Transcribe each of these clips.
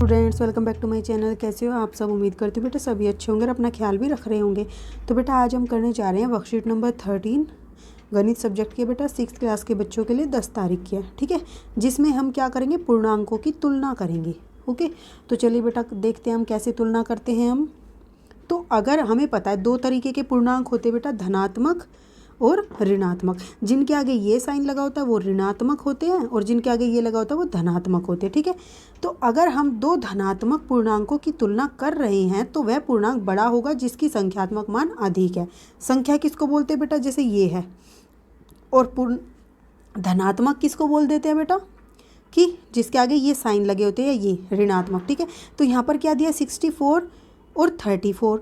Students, welcome back to my channel. कैसे हो आप सब? उम्मीद करती हूँ बेटा सभी अच्छे होंगे और अपना ख्याल भी रख रहे होंगे। तो बेटा आज हम करने जा रहे हैं वर्कशीट नंबर 13 गणित सब्जेक्ट के बेटा 6th क्लास के बच्चों के लिए 10 तारीख की है, ठीक है, जिसमें हम क्या करेंगे, पूर्णांकों की तुलना करेंगे। ओके, तो चलिए बेटा देखते हैं हम कैसे तुलना करते हैं हम। तो अगर हमें पता है दो तरीके के पूर्णांक होते हैं बेटा, धनात्मक और ऋणात्मक। जिनके आगे ये साइन लगा होता है वो ऋणात्मक होते हैं और जिनके आगे ये लगा होता है वो धनात्मक होते हैं, ठीक है। तो अगर हम दो धनात्मक पूर्णांकों की तुलना कर रहे हैं तो वह पूर्णांक बड़ा होगा जिसकी संख्यात्मक मान अधिक है। संख्या किसको बोलते हैं बेटा? जैसे ये है। और धनात्मक किसको बोल देते हैं बेटा? कि जिसके आगे ये साइन लगे होते हैं, ये ऋणात्मक, ठीक है। तो यहाँ पर क्या दिया, 64 और 34।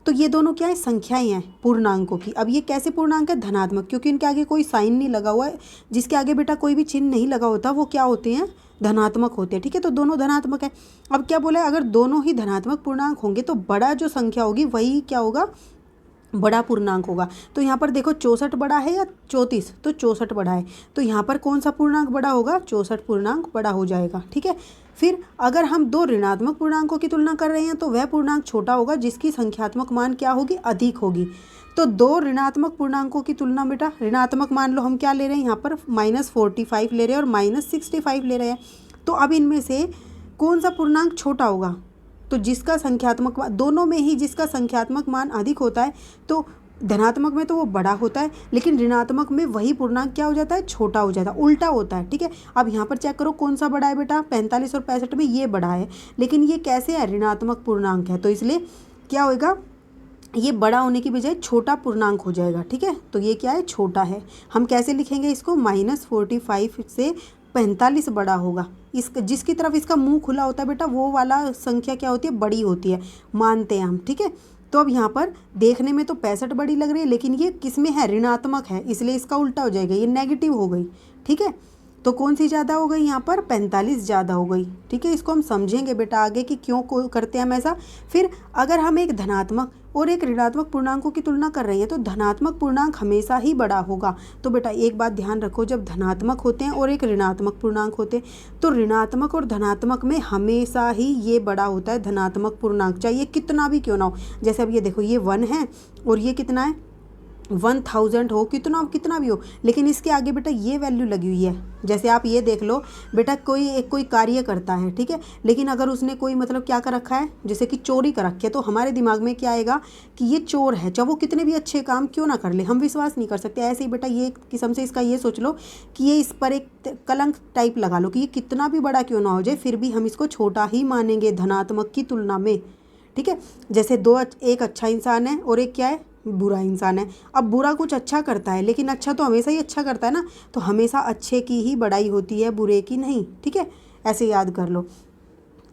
तो ये दोनों क्या है, संख्याएं हैं पूर्णांकों की। अब ये कैसे पूर्णांक है? धनात्मक, क्योंकि इनके आगे कोई साइन नहीं लगा हुआ है। जिसके आगे बेटा कोई भी चिन्ह नहीं लगा होता वो क्या होते हैं, धनात्मक होते हैं, ठीक है। तो दोनों धनात्मक है। अब क्या बोला है, अगर दोनों ही धनात्मक पूर्णांक होंगे तो बड़ा जो संख्या होगी वही क्या होगा, बड़ा पूर्णांक होगा। तो यहाँ पर देखो 64 बड़ा है या 34? तो 64 बड़ा है। तो यहाँ पर कौन सा पूर्णांक बड़ा होगा? 64 पूर्णांक बड़ा हो जाएगा, ठीक है। फिर अगर हम दो ऋणात्मक पूर्णांकों की तुलना कर रहे हैं तो वह पूर्णांक छोटा होगा जिसकी संख्यात्मक मान क्या होगी, अधिक होगी। तो दो ऋणात्मक पूर्णांकों की तुलना बेटा, ऋणात्मक मान लो हम क्या ले रहे हैं यहाँ पर, -45 ले रहे हैं और -65 ले रहे हैं। तो अब इनमें से कौन सा पूर्णांक छोटा होगा? तो जिसका संख्यात्मक, दोनों में ही जिसका संख्यात्मक मान अधिक होता है तो धनात्मक में तो वो बड़ा होता है, लेकिन ऋणात्मक में वही पूर्णांक क्या हो जाता है, छोटा हो जाता है, उल्टा होता है, ठीक है। अब यहाँ पर चेक करो कौन सा बड़ा है बेटा, 45 और 65 में ये बड़ा है, लेकिन ये कैसे है, ऋणात्मक पूर्णांक है, तो इसलिए क्या होगा, ये बड़ा होने की बजाय छोटा पूर्णांक हो जाएगा, ठीक है। तो ये क्या है, छोटा है। हम कैसे लिखेंगे इसको, -45 से 45 बड़ा होगा। इस जिसकी तरफ इसका मुंह खुला होता है बेटा वो वाला संख्या क्या होती है, बड़ी होती है, मानते हैं हम, ठीक है। तो अब यहाँ पर देखने में तो 65 बड़ी लग रही है, लेकिन ये किस में है, ऋणात्मक है, इसलिए इसका उल्टा हो जाएगा, ये नेगेटिव हो गई, ठीक है। तो कौन सी ज़्यादा हो गई यहाँ पर, 45 ज़्यादा हो गई, ठीक है। इसको हम समझेंगे बेटा आगे कि क्यों करते हैं हम ऐसा। फिर अगर हम एक धनात्मक और एक ऋणात्मक पूर्णांकों की तुलना कर रहे हैं तो धनात्मक पूर्णांक हमेशा ही बड़ा होगा। तो बेटा एक बात ध्यान रखो, जब धनात्मक होते हैं और एक ऋणात्मक पूर्णांक होते हैं तो ऋणात्मक और धनात्मक में हमेशा ही ये बड़ा होता है धनात्मक पूर्णांक, चाहे कितना भी क्यों ना हो। जैसे अब ये देखो, ये 1 है और ये कितना है, 1000 हो, कितना भी हो, लेकिन इसके आगे बेटा ये वैल्यू लगी हुई है। जैसे आप ये देख लो बेटा, कोई कार्य करता है, ठीक है, लेकिन अगर उसने कोई मतलब क्या कर रखा है, जैसे कि चोरी कर रखी है, तो हमारे दिमाग में क्या आएगा कि ये चोर है, चाहे वो कितने भी अच्छे काम क्यों ना कर ले, हम विश्वास नहीं कर सकते। ऐसे ही बेटा ये किस्म से इसका ये सोच लो कि ये इस पर एक कलंक टाइप लगा लो कि ये कितना भी बड़ा क्यों ना हो जाए फिर भी हम इसको छोटा ही मानेंगे धनात्मक की तुलना में, ठीक है। जैसे एक अच्छा इंसान है और एक क्या है, बुरा इंसान है। अब बुरा कुछ अच्छा करता है, लेकिन अच्छा तो हमेशा ही अच्छा करता है ना, तो हमेशा अच्छे की ही बड़ाई होती है, बुरे की नहीं, ठीक है। ऐसे याद कर लो।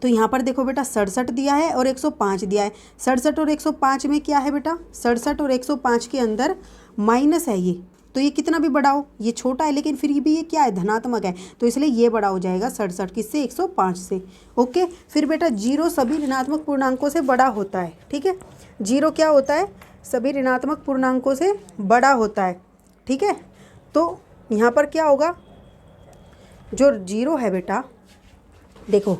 तो यहाँ पर देखो बेटा 67 दिया है और 105 दिया है। 67 और 105 में क्या है बेटा, 67 और 105 के अंदर माइनस है ये, तो ये कितना भी बड़ा हो ये छोटा है, लेकिन फिर भी ये क्या है, धनात्मक है, तो इसलिए ये बड़ा हो जाएगा 67 किससे, 105 से। ओके, फिर बेटा 0 सभी ऋणात्मक पूर्णांकों से बड़ा होता है, ठीक है। 0 क्या होता है, सभी ऋणात्मक पूर्णांकों से बड़ा होता है, ठीक है। तो यहाँ पर क्या होगा, जो 0 है बेटा, देखो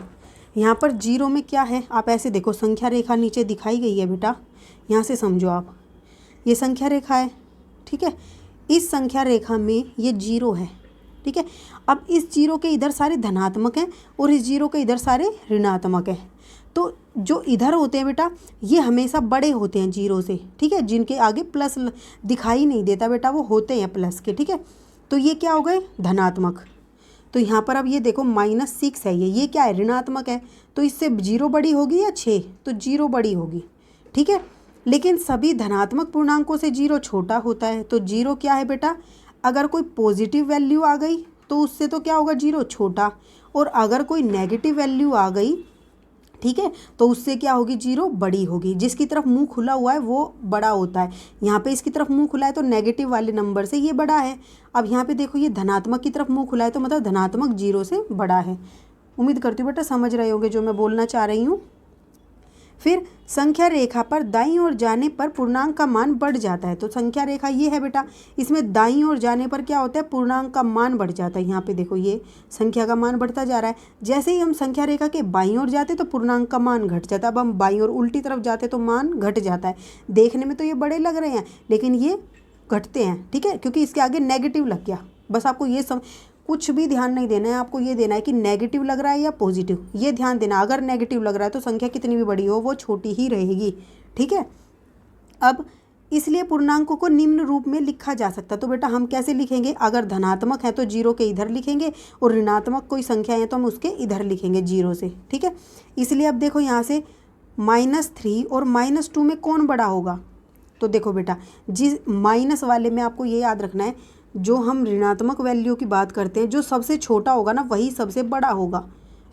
यहाँ पर 0 में क्या है, आप ऐसे देखो, संख्या रेखा नीचे दिखाई गई है बेटा, यहाँ से समझो आप, ये संख्या रेखा है, ठीक है। इस संख्या रेखा में ये 0 है, ठीक है। अब इस 0 के इधर सारे धनात्मक हैं और इस 0 के इधर सारे ऋणात्मक हैं। तो जो इधर होते हैं बेटा ये हमेशा बड़े होते हैं 0 से, ठीक है। जिनके आगे प्लस दिखाई नहीं देता बेटा वो होते हैं प्लस के, ठीक है। तो ये क्या हो गए, धनात्मक। तो यहाँ पर अब ये देखो -6 है, ये क्या है, ऋणात्मक है, तो इससे 0 बड़ी होगी या 6, तो 0 बड़ी होगी, ठीक है। लेकिन सभी धनात्मक पूर्णांकों से 0 छोटा होता है। तो 0 क्या है बेटा, अगर कोई पॉजिटिव वैल्यू आ गई तो उससे तो क्या होगा, 0 छोटा, और अगर कोई नेगेटिव वैल्यू आ गई, ठीक है, तो उससे क्या होगी, 0 बड़ी होगी। जिसकी तरफ मुंह खुला हुआ है वो बड़ा होता है। यहाँ पे इसकी तरफ मुंह खुला है तो नेगेटिव वाले नंबर से ये बड़ा है। अब यहाँ पे देखो ये धनात्मक की तरफ मुंह खुला है तो मतलब धनात्मक 0 से बड़ा है। उम्मीद करती हूँ बेटा समझ रहे होंगे जो मैं बोलना चाह रही हूँ। फिर संख्या रेखा पर दाईं ओर जाने पर पूर्णांक का मान बढ़ जाता है। तो संख्या रेखा ये है बेटा, इसमें दाईं ओर जाने पर क्या होता है, पूर्णांक का मान बढ़ जाता है। यहाँ पे देखो ये संख्या का मान बढ़ता जा रहा है। जैसे ही हम संख्या रेखा के बाईं ओर जाते तो पूर्णांक का मान घट जाता है। अब हम बाईं ओर उल्टी तरफ जाते तो मान घट जाता है। देखने में तो ये बड़े लग रहे हैं लेकिन ये घटते हैं, ठीक है, क्योंकि इसके आगे नेगेटिव लग गया। बस आपको ये कुछ भी ध्यान नहीं देना है, आपको ये देना है कि नेगेटिव लग रहा है या पॉजिटिव, ये ध्यान देना। अगर नेगेटिव लग रहा है तो संख्या कितनी भी बड़ी हो वो छोटी ही रहेगी, ठीक है। अब इसलिए पूर्णांकों को निम्न रूप में लिखा जा सकता है। तो बेटा हम कैसे लिखेंगे, अगर धनात्मक है तो जीरो के इधर लिखेंगे और ऋणात्मक कोई संख्या है तो हम उसके इधर लिखेंगे जीरो से, ठीक है। इसलिए अब देखो यहाँ से -3 और -2 में कौन बड़ा होगा। तो देखो बेटा, जिस माइनस वाले में आपको ये याद रखना है, जो हम ऋणात्मक वैल्यू की बात करते हैं, जो सबसे छोटा होगा ना वही सबसे बड़ा होगा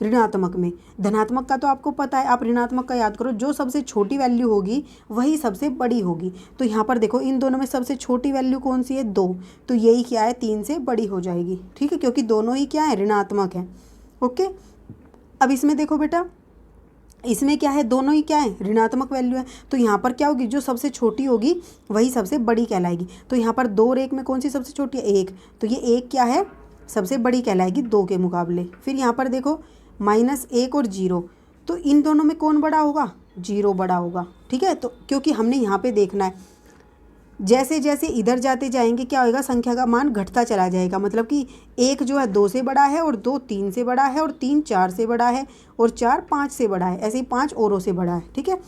ऋणात्मक में। धनात्मक का तो आपको पता है, आप ऋणात्मक का याद करो, जो सबसे छोटी वैल्यू होगी वही सबसे बड़ी होगी। तो यहाँ पर देखो इन दोनों में सबसे छोटी वैल्यू कौन सी है, 2, तो यही क्या है 3 से बड़ी हो जाएगी, ठीक है, क्योंकि दोनों ही क्या है ऋणात्मक है। ओके, अब इसमें देखो बेटा, इसमें क्या है, दोनों ही क्या है ऋणात्मक वैल्यू है। तो यहाँ पर क्या होगी, जो सबसे छोटी होगी वही सबसे बड़ी कहलाएगी। तो यहाँ पर 2 और 1 में कौन सी सबसे छोटी है, 1, तो ये 1 क्या है सबसे बड़ी कहलाएगी 2 के मुकाबले। फिर यहाँ पर देखो -1 और 0, तो इन दोनों में कौन बड़ा होगा, 0 बड़ा होगा, ठीक है। तो क्योंकि हमने यहाँ पे देखना है, जैसे जैसे इधर जाते जाएंगे क्या होगा, संख्या का मान घटता चला जाएगा। मतलब कि 1 जो है 2 से बड़ा है और 2 3 से बड़ा है और 3 4 से बड़ा है और 4 5 से बड़ा है, ऐसे ही 5 औरों से बड़ा है, ठीक है।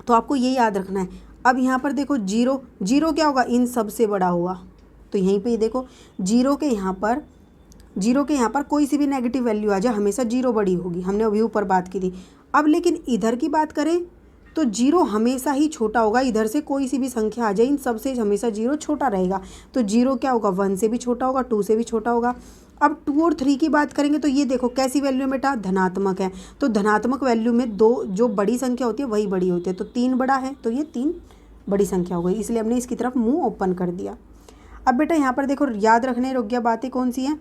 तो आपको ये याद रखना है। अब यहाँ पर देखो 0 क्या होगा, इन सब से बड़ा होगा। तो यहीं पे देखो 0 के यहाँ पर कोई सी भी नेगेटिव वैल्यू आ जाए हमेशा 0 बड़ी होगी, हमने अभी ऊपर बात की थी। अब लेकिन इधर की बात करें तो 0 हमेशा ही छोटा होगा। इधर से कोई सी भी संख्या आ जाए इन सब से हमेशा 0 छोटा रहेगा। तो 0 क्या होगा, 1 से भी छोटा होगा, 2 से भी छोटा होगा। अब 2 और 3 की बात करेंगे तो ये देखो कैसी वैल्यू है बेटा, धनात्मक है। तो धनात्मक वैल्यू में 2 जो बड़ी संख्या होती है वही बड़ी होती है। तो 3 बड़ा है तो ये 3 बड़ी संख्या हो गई, इसलिए हमने इसकी तरफ मुँह ओपन कर दिया। अब बेटा यहाँ पर देखो याद रखने योग्य बातें कौन सी हैं,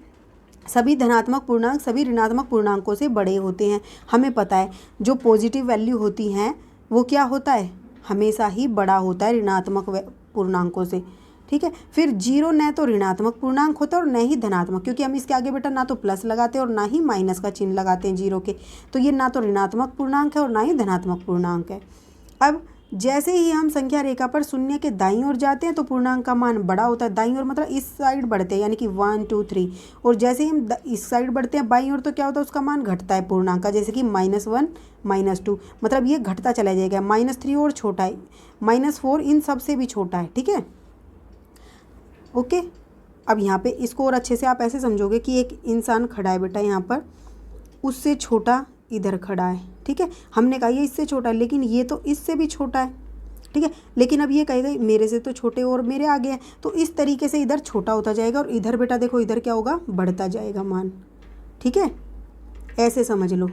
सभी धनात्मक पूर्णांक सभी ऋणात्मक पूर्णांकों से बड़े होते हैं। हमें पता है जो पॉजिटिव वैल्यू होती हैं वो क्या होता है, हमेशा ही बड़ा होता है ऋणात्मक पूर्णांकों से, ठीक है। फिर 0 न तो ऋणात्मक पूर्णांक होता है और न ही धनात्मक, क्योंकि हम इसके आगे बेटा ना तो प्लस लगाते हैं और ना ही माइनस का चिन्ह लगाते हैं 0 के। तो ये ना तो ऋणात्मक पूर्णांक है और ना ही धनात्मक पूर्णांक है। अब जैसे ही हम संख्या रेखा पर शून्य के दाईं ओर जाते हैं तो पूर्णांक का मान बड़ा होता है। दाईं ओर मतलब इस साइड बढ़ते हैं, यानी कि 1 2 3, और जैसे ही हम इस साइड बढ़ते हैं बाईं ओर तो क्या होता है, उसका मान घटता है पूर्णांक का, जैसे कि -1 -2, मतलब ये घटता चला जाएगा। -3 और छोटा है, -4 इन सब से भी छोटा है, ठीक है। ओके, अब यहाँ पे इसको और अच्छे से आप ऐसे समझोगे कि एक इंसान खड़ा है बेटा यहाँ पर, उससे छोटा इधर खड़ा है, ठीक है। हमने कहा ये इससे छोटा है लेकिन ये तो इससे भी छोटा है, ठीक है। लेकिन अब ये कहेगा मेरे से तो छोटे और मेरे आगे हैं, तो इस तरीके से इधर छोटा होता जाएगा और इधर बेटा देखो इधर क्या होगा, बढ़ता जाएगा मान, ठीक है। ऐसे समझ लो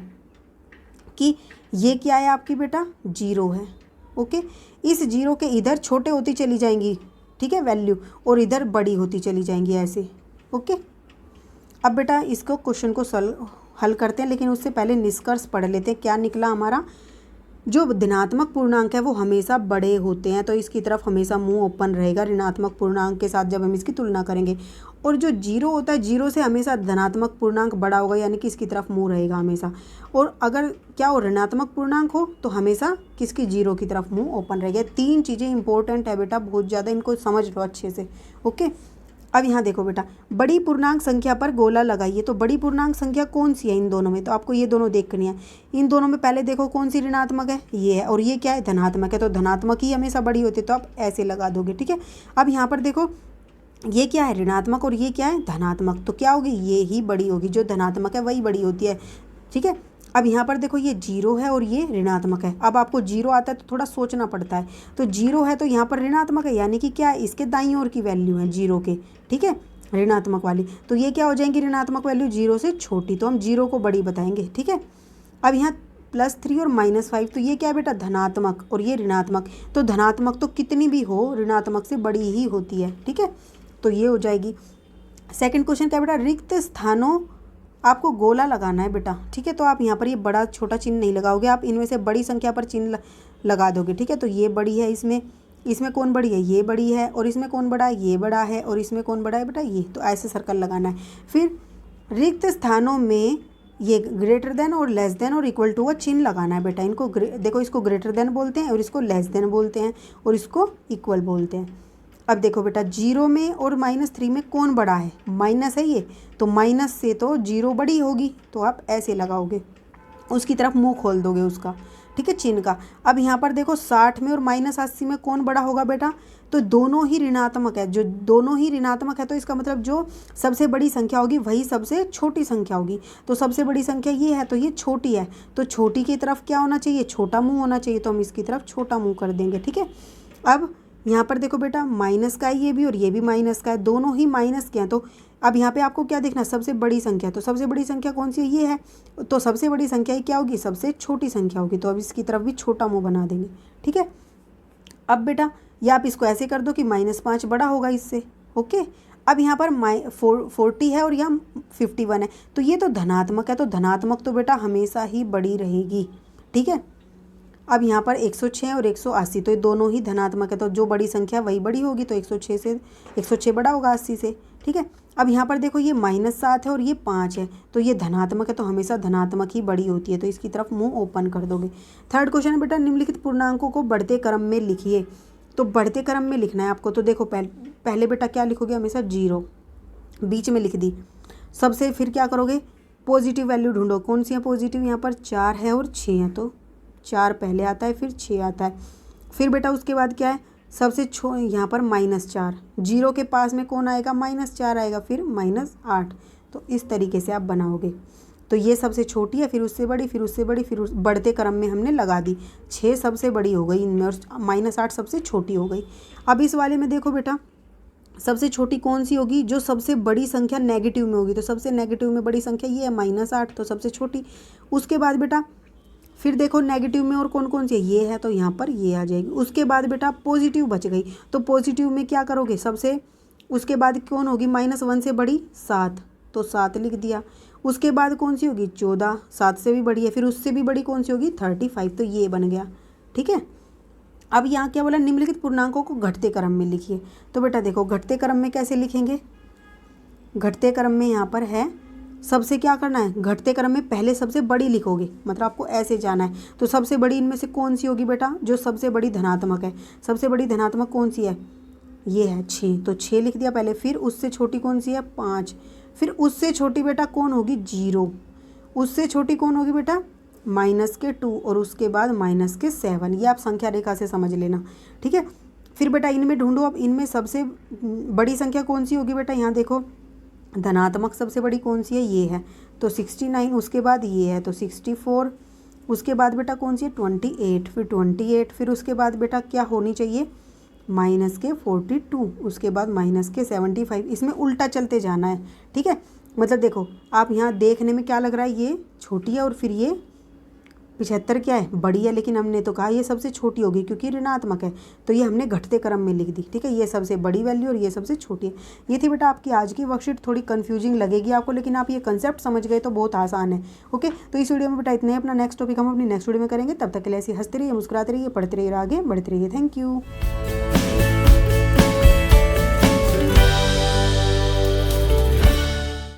कि ये क्या है आपकी बेटा, 0 है। ओके, इस 0 के इधर छोटे होती चली जाएंगी, ठीक है, वैल्यू, और इधर बड़ी होती चली जाएंगी ऐसे। ओके, अब बेटा इसको क्वेश्चन को हल करते हैं, लेकिन उससे पहले निष्कर्ष पढ़ लेते हैं। क्या निकला हमारा, जो धनात्मक पूर्णांक है वो हमेशा बड़े होते हैं, तो इसकी तरफ हमेशा मुंह ओपन रहेगा ऋणात्मक पूर्णांक के साथ जब हम इसकी तुलना करेंगे। और जो 0 होता है, 0 से हमेशा धनात्मक पूर्णांक बड़ा होगा, यानी कि इसकी तरफ मुंह रहेगा हमेशा। और अगर क्या हो, ऋणात्मक पूर्णांक हो तो हमेशा किसकी, 0 की तरफ मुंह ओपन रहेगा। 3 चीज़ें इंपॉर्टेंट है बेटा, बहुत ज़्यादा, इनको समझ लो अच्छे से। ओके, अब यहाँ देखो बेटा, बड़ी पूर्णांक संख्या पर गोला लगाइए। तो बड़ी पूर्णांक संख्या कौन सी है इन दोनों में, तो आपको ये दोनों देखनी है। इन दोनों में पहले देखो कौन सी ऋणात्मक है, ये है, और ये क्या है, धनात्मक है। तो धनात्मक ही हमेशा बड़ी होती है, तो आप ऐसे लगा दोगे, ठीक है। अब यहाँ पर देखो ये क्या है, ऋणात्मक, और ये क्या है, धनात्मक, तो क्या होगी, ये ही बड़ी होगी, जो धनात्मक है वही बड़ी होती है, ठीक है। अब यहाँ पर देखो ये 0 है और ये ऋणात्मक है। अब आपको 0 आता है तो थोड़ा सोचना पड़ता है। तो 0 है तो यहाँ पर ऋणात्मक है, यानी कि क्या है, इसके दाईं ओर की वैल्यू है 0 के, ठीक है, ऋणात्मक वाली। तो ये क्या हो जाएंगी, ऋणात्मक वैल्यू 0 से छोटी, तो हम 0 को बड़ी बताएंगे, ठीक है। अब यहाँ +3 और -5, तो ये क्या है बेटा, धनात्मक, और ये ऋणात्मक। तो धनात्मक तो कितनी भी हो ऋणात्मक से बड़ी ही होती है, ठीक है। तो ये हो जाएगी। सेकंड क्वेश्चन क्या बेटा, रिक्त स्थानों आपको गोला लगाना है बेटा, ठीक है। तो आप यहाँ पर ये बड़ा छोटा चिन्ह नहीं लगाओगे, आप इनमें से बड़ी संख्या पर चिन्ह लगा दोगे, ठीक है। तो ये बड़ी है, इसमें कौन बड़ी है, ये बड़ी है, और इसमें कौन बड़ा है, ये बड़ा है, और इसमें कौन बड़ा है बेटा, ये। तो ऐसे सर्कल लगाना है। फिर रिक्त स्थानों में ये ग्रेटर देन और लेस देन और इक्वल टू का चिन्ह लगाना है बेटा। इनको देखो, इसको ग्रेटर देन बोलते हैं और इसको लेस देन बोलते हैं और इसको इक्वल बोलते हैं। अब देखो बेटा, 0 में और -3 में कौन बड़ा है, माइनस है ये, तो माइनस से तो 0 बड़ी होगी, तो आप ऐसे लगाओगे, उसकी तरफ मुंह खोल दोगे उसका, ठीक है, चिन्ह का। अब यहाँ पर देखो 60 में और -80 में कौन बड़ा होगा बेटा, तो दोनों ही ऋणात्मक है। जो दोनों ही ऋणात्मक है तो इसका मतलब जो सबसे बड़ी संख्या होगी वही सबसे छोटी संख्या होगी। तो सबसे बड़ी संख्या ये है तो ये छोटी है, तो छोटी की तरफ क्या होना चाहिए, छोटा मुंह होना चाहिए, तो हम इसकी तरफ छोटा मुंह कर देंगे, ठीक है। अब यहाँ पर देखो बेटा, माइनस का है ये भी और ये भी माइनस का है, दोनों ही माइनस के हैं। तो अब यहाँ पे आपको क्या देखना है, सबसे बड़ी संख्या। तो सबसे बड़ी संख्या कौन सी है, ये है, तो सबसे बड़ी संख्या ही क्या होगी, सबसे छोटी संख्या होगी। तो अब इसकी तरफ भी छोटा मुंह बना देंगे, ठीक है। अब बेटा या आप इसको ऐसे कर दो कि -5 बड़ा होगा इससे, ओके। अब यहाँ पर 40 है और यहाँ 51 है, तो ये तो धनात्मक है, तो धनात्मक तो बेटा हमेशा ही बड़ी रहेगी, ठीक है। अब यहाँ पर 106 और 180, तो ये दोनों ही धनात्मक है, तो जो बड़ी संख्या वही बड़ी होगी, तो 106 बड़ा होगा 80 से, ठीक है। अब यहाँ पर देखो ये -7 है और ये 5 है, तो ये धनात्मक है, तो हमेशा धनात्मक ही बड़ी होती है, तो इसकी तरफ मुंह ओपन कर दोगे। थर्ड क्वेश्चन है बेटा, निम्नलिखित पूर्णांकों को बढ़ते क्रम में लिखिए। तो बढ़ते क्रम में लिखना है आपको। तो देखो पहले बेटा क्या लिखोगे, हमेशा 0 बीच में लिख दी। सबसे फिर क्या करोगे, पॉजिटिव वैल्यू ढूंढो, कौन सी है पॉजिटिव, यहाँ पर 4 है और 6 है, तो 4 पहले आता है, फिर 6 आता है। फिर बेटा उसके बाद क्या है, सबसे यहाँ पर -4, 0 के पास में कौन आएगा, -4 आएगा, फिर -8। तो इस तरीके से आप बनाओगे। तो ये सबसे छोटी है, फिर उससे बड़ी, फिर उससे बड़ी, फिर बढ़ते क्रम में हमने लगा दी। 6 सबसे बड़ी हो गई इनमें और -8 सबसे छोटी हो गई। अब इस वाले में देखो बेटा, सबसे छोटी कौन सी होगी, जो सबसे बड़ी संख्या नेगेटिव में होगी। तो सबसे नेगेटिव में बड़ी संख्या ये है -8, तो सबसे छोटी। उसके बाद बेटा फिर देखो नेगेटिव में और कौन कौन सी है, ये है, तो यहाँ पर ये आ जाएगी। उसके बाद बेटा पॉजिटिव बच गई, तो पॉजिटिव में क्या करोगे, सबसे उसके बाद कौन होगी, -1 से बड़ी 7, तो 7 लिख दिया। उसके बाद कौन सी होगी, 14, 7 से भी बड़ी है, फिर उससे भी बड़ी कौन सी होगी, 35, तो ये बन गया, ठीक है। अब यहाँ क्या बोला, निम्नलिखित पूर्णांकों को घटते क्रम में लिखिए। तो बेटा देखो घटते क्रम में कैसे लिखेंगे, घटते क्रम में यहाँ पर है, सबसे क्या करना है, घटते क्रम में पहले सबसे बड़ी लिखोगे, मतलब आपको ऐसे जाना है। तो सबसे बड़ी इनमें से कौन सी होगी बेटा, जो सबसे बड़ी धनात्मक है। सबसे बड़ी धनात्मक कौन सी है, ये है 6, तो 6 लिख दिया पहले। फिर उससे छोटी कौन सी है, 5। फिर उससे छोटी बेटा कौन होगी, 0। उससे छोटी कौन होगी बेटा, -2, और उसके बाद -7। ये आप संख्या रेखा से समझ लेना, ठीक है। फिर बेटा इनमें ढूंढो, अब इनमें सबसे बड़ी संख्या कौन सी होगी बेटा, यहाँ देखो धनात्मक सबसे बड़ी कौन सी है, ये है, तो 69। उसके बाद ये है, तो 64। उसके बाद बेटा कौन सी है, 28, फिर 28। फिर उसके बाद बेटा क्या होनी चाहिए, -42। उसके बाद -75। इसमें उल्टा चलते जाना है, ठीक है। मतलब देखो आप यहाँ देखने में क्या लग रहा है, ये छोटी है और फिर ये 75 क्या है, बड़ी है, लेकिन हमने तो कहा ये सबसे छोटी होगी क्योंकि ऋणात्मक है, तो ये हमने घटते क्रम में लिख दी, ठीक है। ये सबसे बड़ी वैल्यू और ये सबसे छोटी है। ये थी बेटा आपकी आज की वर्कशीट। थोड़ी कंफ्यूजिंग लगेगी आपको, लेकिन आप ये कंसेप्ट समझ गए तो बहुत आसान है, ओके। तो इस वीडियो में बेटा इतने, अपना नेक्स्ट टॉपिक हम अपनी नेक्स्ट वीडियो में करेंगे। तब तक के लिए ऐसी हंसते रहिए, मुस्कुराते रहिए, पढ़ते रहिए, आगे बढ़ते रहिए। Thank you.